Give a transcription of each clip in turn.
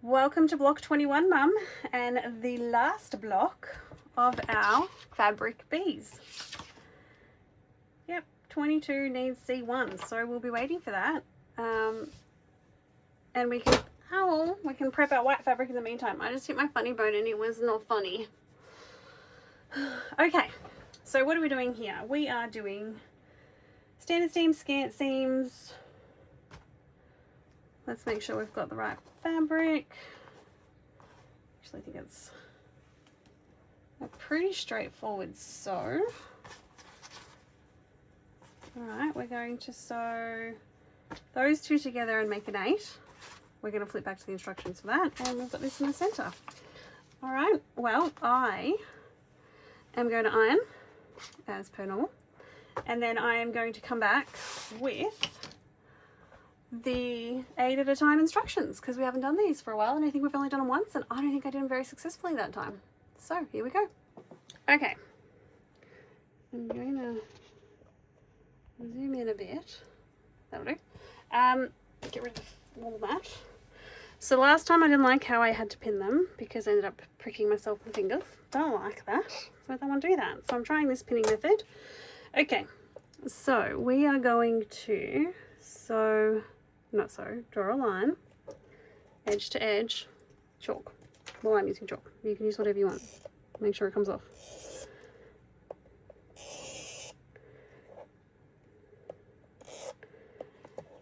Welcome to block 21, Mum, and the last block of our fabric bees. Yep, 22 needs C1, so we'll be waiting for that. And we can prep our white fabric in the meantime. I just hit my funny bone and it was not funny. Okay, so what are we doing here? We are doing standard seams, scant seams. Let's make sure we've got the right fabric. Actually, I think it's a pretty straightforward sew. Alright, we're going to sew those two together and make an 8. We're going to flip back to the instructions for that, and we've got this in the center. Alright, well, I am going to iron as per normal, and then I am going to come back with the 8 at a time instructions, because we haven't done these for a while, and I think we've only done them once, and I don't think I did them very successfully that time. So here we go. Okay, I'm going to zoom in a bit. That'll do. Get rid of all that. So last time I didn't like how I had to pin them because I ended up pricking myself in the fingers. Don't like that, so I don't want to do that. So I'm trying this pinning method. Okay, so we are going to draw a line, edge to edge, chalk. Well, I'm using chalk. You can use whatever you want. Make sure it comes off.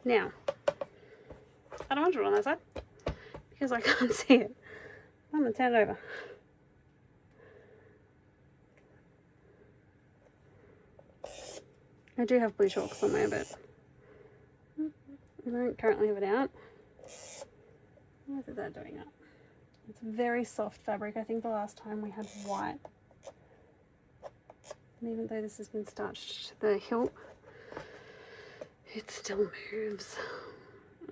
Now, I don't want to draw on that side because I can't see it. I'm going to turn it over. I do have blue chalk somewhere, but I don't currently have it out. What is that doing up? It's very soft fabric. I think the last time we had white. And even though this has been starched to the hilt, it still moves.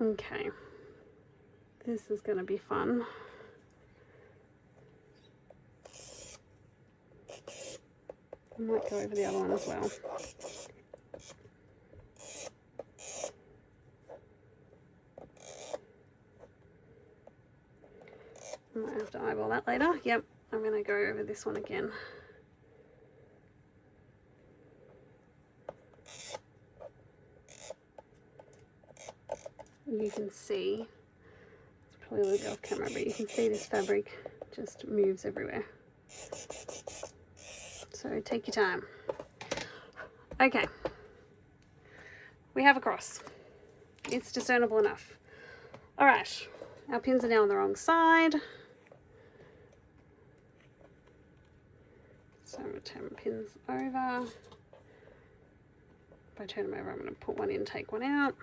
Okay. This is going to be fun. I might go over the other one as well. I might have to eyeball that later. Yep, I'm going to go over this one again. You can see, it's probably a little bit off camera, but you can see this fabric just moves everywhere. So take your time. Okay, we have a cross. It's discernible enough. All right, our pins are now on the wrong side. So I'm going to turn my pins over. If I turn them over, I'm going to put one in, take one out.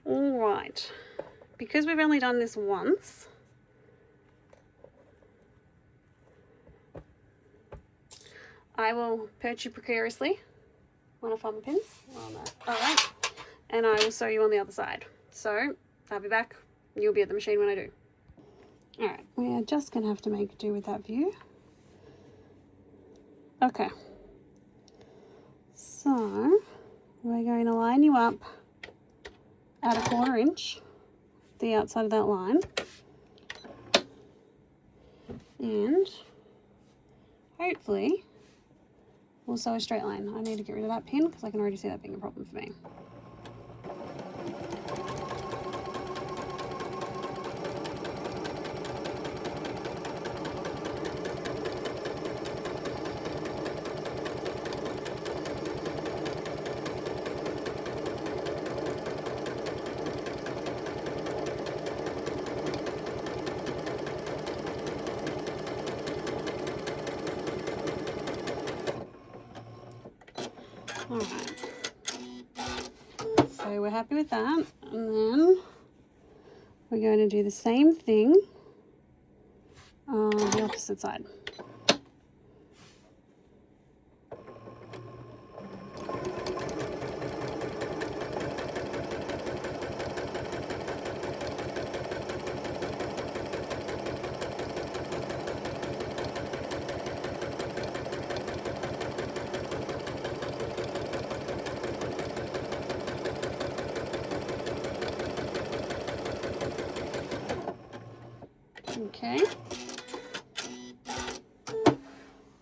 All right, because we've only done this once, I will perch you precariously on a fumble pins. All right, and I will sew you on the other side. So I'll be back. You'll be at the machine when I do. All right, we are just going to have to make do with that view. Okay, so we're going to line you up at a 1/4 inch, the outside of that line, and hopefully we'll sew a straight line. I need to get rid of that pin because I can already see that being a problem for me. Alright, so we're happy with that, and then we're going to do the same thing on the opposite side. Okay.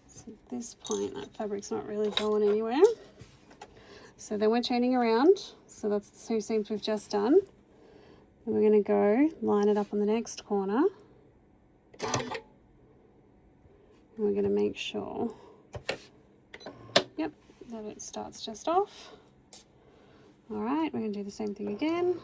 So at this point, that fabric's not really going anywhere. So then we're turning around. So that's the 2 seams we've just done. And we're going to go line it up on the next corner. And we're going to make sure, yep, that it starts just off. All right, we're going to do the same thing again.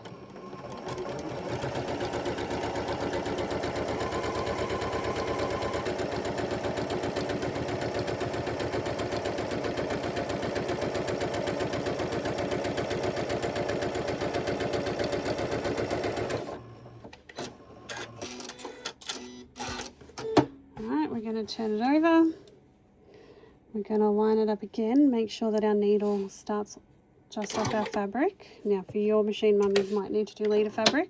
Turn it over. We're going to line it up again, make sure that our needle starts just off our fabric. Now for your machine, mum, you might need to do leader fabric,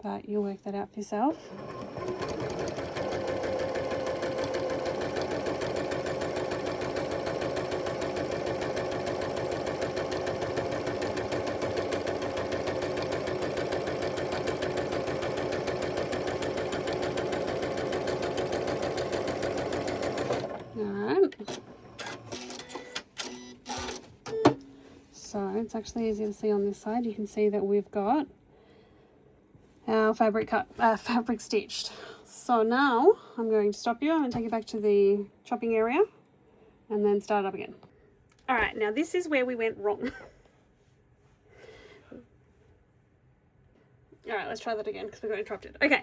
but you'll work that out for yourself. So it's actually easier to see on this side. You can see that we've got our fabric stitched. So now I'm going to stop you. I'm going to take you back to the chopping area and then start up again. All right, now this is where we went wrong. All right, let's try that again because we got interrupted. Okay.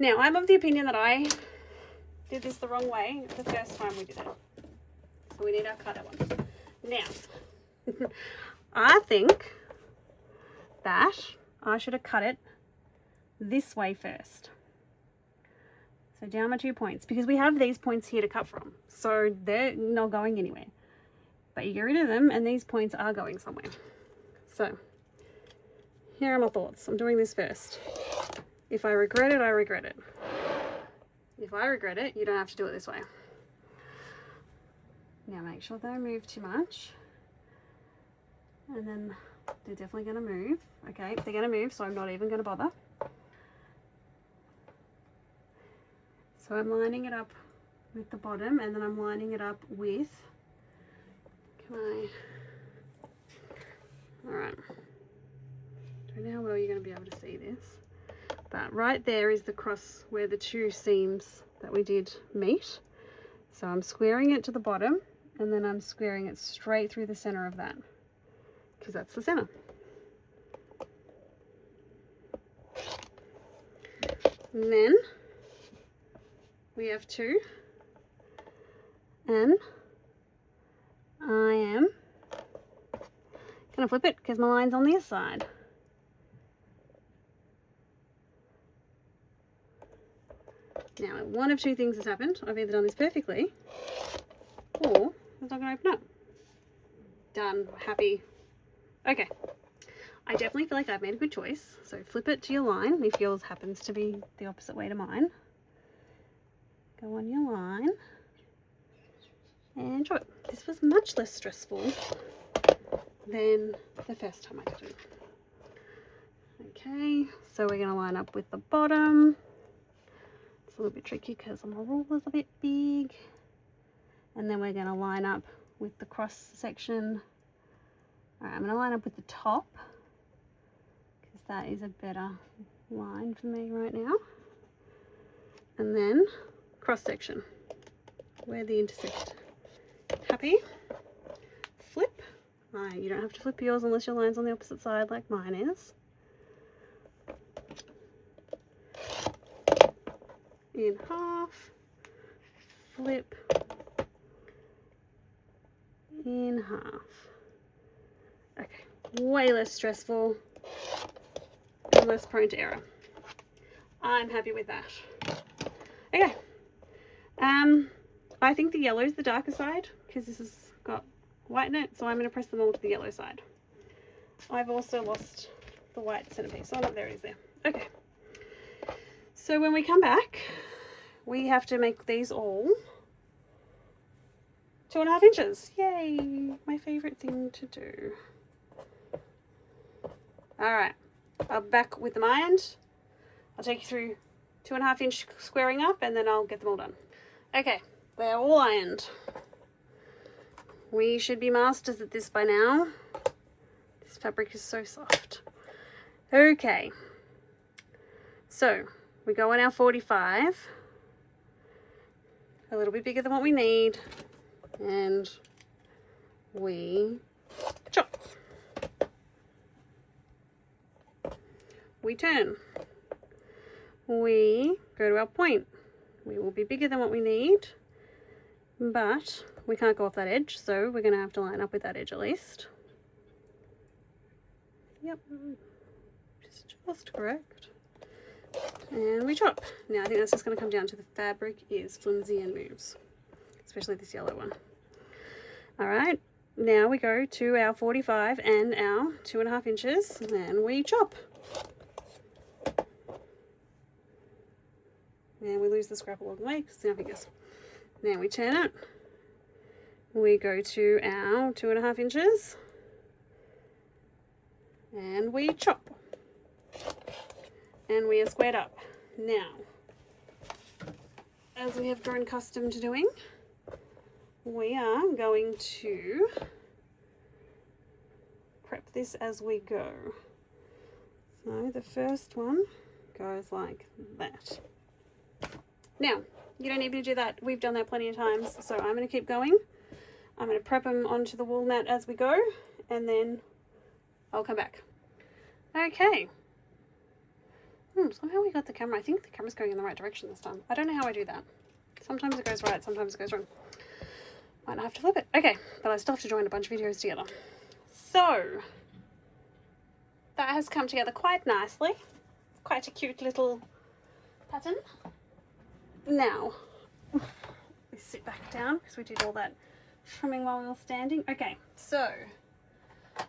Now I'm of the opinion that I did this the wrong way the first time we did it. So we need our cutter one. Now, I think that I should have cut it this way first. So down my 2 points, because we have these points here to cut from. So they're not going anywhere. But you get rid of them and these points are going somewhere. So here are my thoughts. I'm doing this first. If I regret it, I regret it. If I regret it, you don't have to do it this way. Now make sure they don't move too much. And then they're definitely going to move. Okay, they're going to move, so I'm not even going to bother. So I'm lining it up with the bottom, and then I'm lining it up with, alright, don't know how well you're going to be able to see this, but right there is the cross where the 2 seams that we did meet. So I'm squaring it to the bottom, and then I'm squaring it straight through the center of that, because that's the center. And then we have 2, and I am going to flip it because my line's on this side. Now, one of 2 things has happened. I've either done this perfectly, or it's not going to open up. Done. Happy. Okay. I definitely feel like I've made a good choice. So flip it to your line if yours happens to be the opposite way to mine. Go on your line and draw it. This was much less stressful than the first time I did it. Okay, so we're going to line up with the bottom. It's a little bit tricky because my ruler's a bit big. And then we're going to line up with the cross section. All right, I'm going to line up with the top because that is a better line for me right now. And then cross section where they intersect. Happy? Flip. You don't have to flip yours unless your line's on the opposite side like mine is. In half. Flip. In half. Okay, way less stressful and less prone to error. I'm happy with that. Okay. I think the yellow is the darker side because this has got white in it, so I'm going to press them all to the yellow side. I've also lost the white centerpiece. Oh, no, there it is there. Okay. So when we come back, we have to make these all 2.5 inches. Yay! My favorite thing to do. All right. I'll be back with them ironed. I'll take you through 2.5 inch squaring up, and then I'll get them all done. Okay, they're all ironed. We should be masters at this by now. This fabric is so soft. Okay, so we go on our 45, a little bit bigger than what we need, and we chop. We turn. We go to our point. We will be bigger than what we need, but we can't go off that edge, so we're going to have to line up with that edge at least. Yep, just correct. And we chop. Now I think that's just going to come down to the fabric is flimsy and moves, especially this yellow one. Alright, now we go to our 45 and our 2.5 inches, and we chop. And we lose the scrap along the way because it's our fingers. Now we turn it. We go to our 2.5 inches and we chop. And we are squared up. Now, as we have grown accustomed to doing, we are going to prep this as we go. So the first one goes like that. Now, you don't need me to do that. We've done that plenty of times, so I'm going to keep going. I'm going to prep them onto the wool mat as we go, and then I'll come back. Okay. Somehow we got the camera. I think the camera's going in the right direction this time. I don't know how I do that. Sometimes it goes right, sometimes it goes wrong. Might have to flip it. Okay, but I still have to join a bunch of videos together. So, that has come together quite nicely. It's quite a cute little pattern. Now, we sit back down because we did all that trimming while we were standing. Okay, so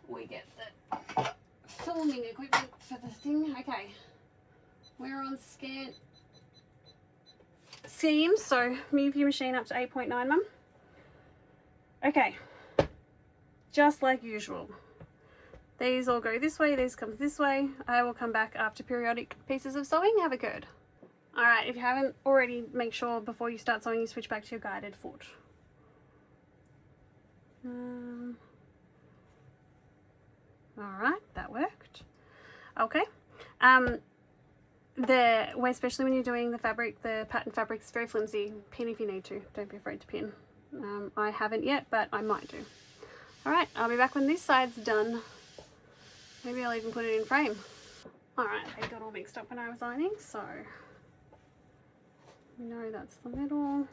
we get the filming equipment for the thing. Okay, we're on scant seams, so move your machine up to 8.9, Mum. Okay, just like usual. These all go this way, these come this way. I will come back after periodic pieces of sewing have occurred. Alright, if you haven't already, make sure before you start sewing you switch back to your guided foot. Alright, that worked. Okay. Especially when you're doing the fabric, the pattern fabric is very flimsy. Pin if you need to. Don't be afraid to pin. I haven't yet, but I might do. Alright, I'll be back when this side's done. Maybe I'll even put it in frame. Alright, I got all mixed up when I was ironing, so we know that's the middle.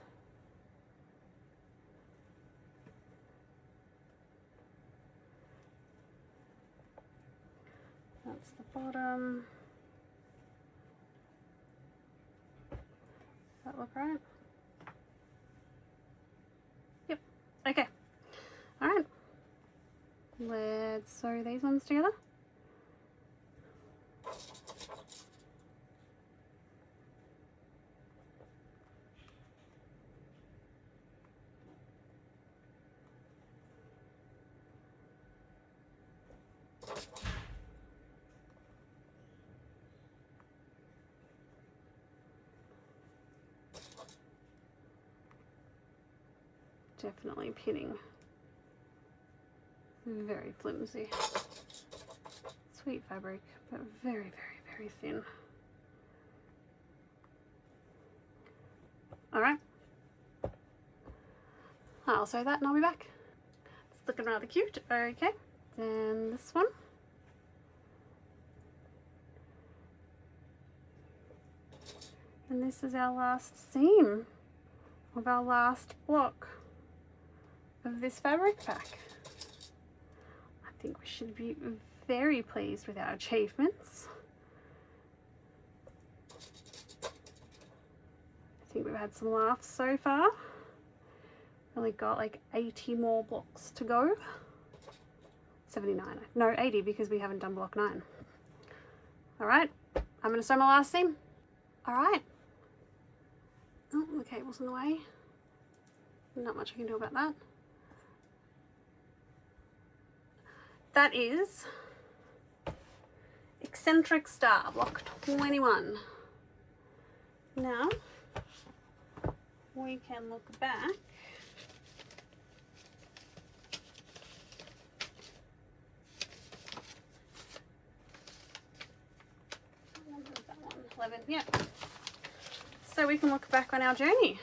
That's the bottom. Does that look right? Yep. Okay. Alright. Let's sew these ones together. Definitely pinning. Very flimsy. Sweet fabric, but very, very, very thin. Alright. I'll sew that and I'll be back. It's looking rather cute. Okay. Then this one. And this is our last seam of our last block of this fabric pack. I think we should be very pleased with our achievements. I think we've had some laughs so far. Only got like 80 more blocks to go. 79, no 80 because we haven't done block 9. Alright, I'm going to sew my last seam. Alright. Oh, the cable's in the way. Not much I can do about that. That is Eccentric Star, block 21. Now we can look back. What was that one? 11, yeah. So we can look back on our journey.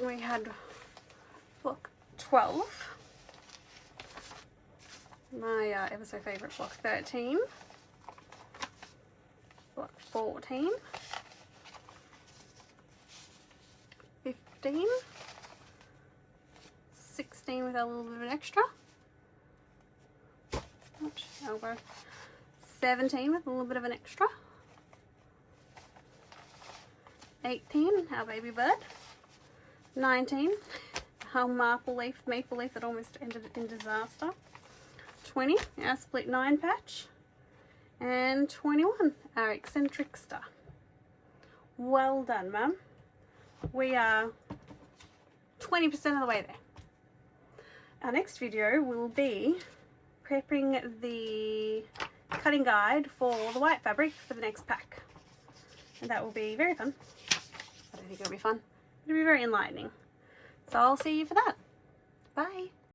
We had block 12, my ever so favourite block 13, block 14, 15, 16 with a little bit of an extra, oops, elbow, 17 with a little bit of an extra, 18, our baby bird, 19, our maple leaf that almost ended in disaster, 20, our split 9 patch, and 21, our eccentric star. Well done, Mum. We are 20% of the way there. Our next video will be prepping the cutting guide for the white fabric for the next pack. And that will be very fun. I don't think it'll be fun. It'll be very enlightening. So I'll see you for that. Bye.